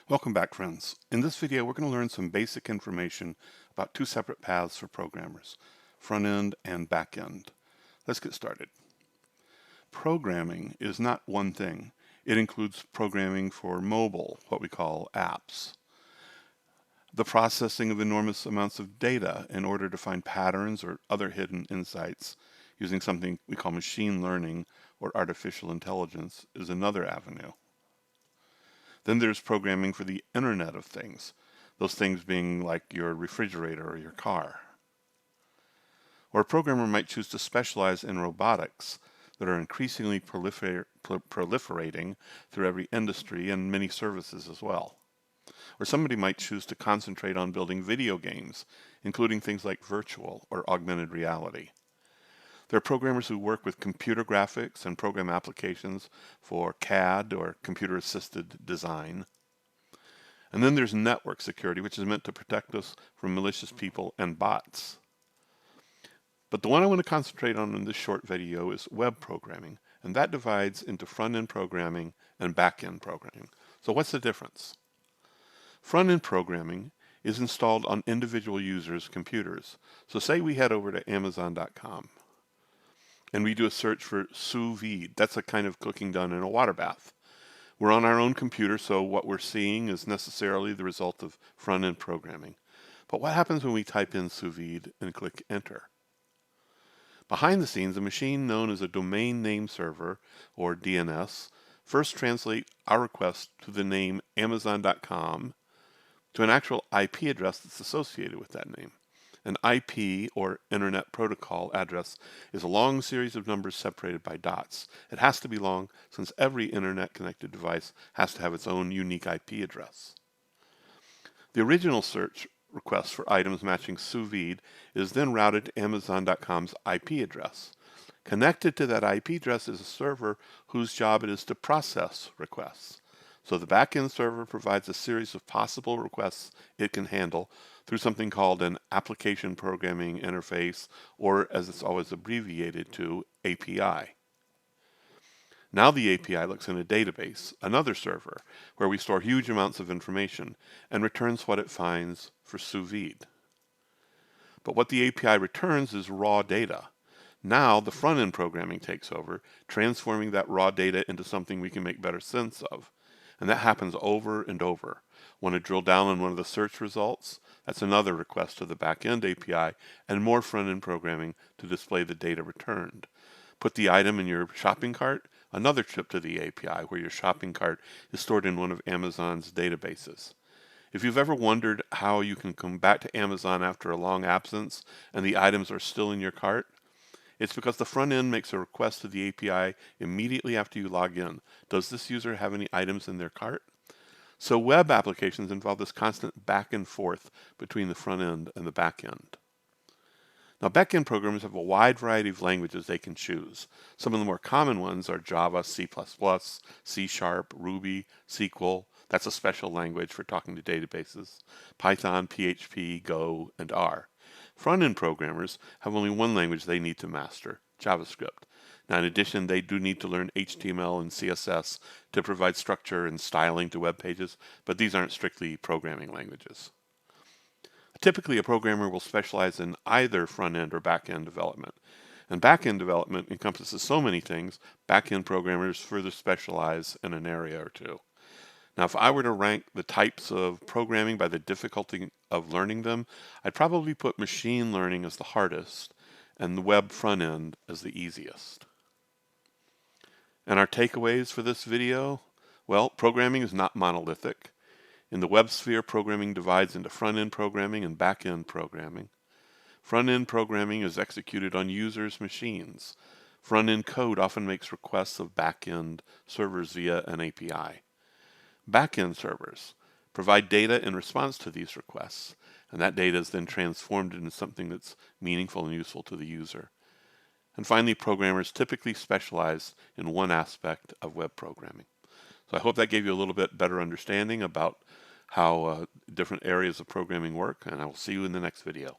Welcome back, friends. In this video, we're going to learn some basic information about two separate paths for programmers, front-end and back-end. Let's get started. Programming is not one thing. It includes programming for mobile, what we call apps, the processing of enormous amounts of data in order to find patterns or other hidden insights using something we call machine learning or artificial intelligence is another avenue. Then there's programming for the Internet of Things, those things being like your refrigerator or your car. Or a programmer might choose to specialize in robotics that are increasingly proliferating through every industry and many services as well. Or somebody might choose to concentrate on building video games, including things like virtual or augmented reality. There are programmers who work with computer graphics and program applications for CAD or computer-assisted design. And then there's network security, which is meant to protect us from malicious people and bots. But the one I want to concentrate on in this short video is web programming, and that divides into front-end programming and back-end programming. So what's the difference? Front-end programming is installed on individual users' computers. So say we head over to Amazon.com. and we do a search for sous vide. That's a kind of cooking done in a water bath. We're on our own computer, so what we're seeing is necessarily the result of front-end programming. But what happens when we type in sous vide and click enter? Behind the scenes, a machine known as a domain name server, or DNS, first translate our request to the name Amazon.com to an actual IP address that's associated with that name. An IP, or Internet Protocol address, is a long series of numbers separated by dots. It has to be long since every Internet-connected device has to have its own unique IP address. The original search request for items matching sous vide is then routed to Amazon.com's IP address. Connected to that IP address is a server whose job it is to process requests. So the backend server provides a series of possible requests it can handle through something called an application programming interface, or as it's always abbreviated to, API. Now the API looks in a database, another server, where we store huge amounts of information and returns what it finds for sous vide. But what the API returns is raw data. Now the front-end programming takes over, transforming that raw data into something we can make better sense of. And that happens over and over. Want to drill down on one of the search results? That's another request to the back-end API and more front-end programming to display the data returned. Put the item in your shopping cart? Another trip to the API where your shopping cart is stored in one of Amazon's databases. If you've ever wondered how you can come back to Amazon after a long absence and the items are still in your cart, it's because the front end makes a request to the API immediately after you log in. Does this user have any items in their cart? So web applications involve this constant back and forth between the front end and the back end. Now, back-end programmers have a wide variety of languages they can choose. Some of the more common ones are Java, C++, C#, Ruby, SQL. That's a special language for talking to databases. Python, PHP, Go, and R. Front-end programmers have only one language they need to master, JavaScript. Now, in addition, they do need to learn HTML and CSS to provide structure and styling to web pages, but these aren't strictly programming languages. Typically, a programmer will specialize in either front-end or back-end development. And back-end development encompasses so many things, back-end programmers further specialize in an area or two. Now, if I were to rank the types of programming by the difficulty of learning them, I'd probably put machine learning as the hardest and the web front end as the easiest. And our takeaways for this video? Well, programming is not monolithic. In the web sphere, programming divides into front-end programming and back-end programming. Front-end programming is executed on users' machines. Front-end code often makes requests of back-end servers via an API. Back-end servers provide data in response to these requests, and that data is then transformed into something that's meaningful and useful to the user. And finally, programmers typically specialize in one aspect of web programming. So I hope that gave you a little bit better understanding about how different areas of programming work, and I will see you in the next video.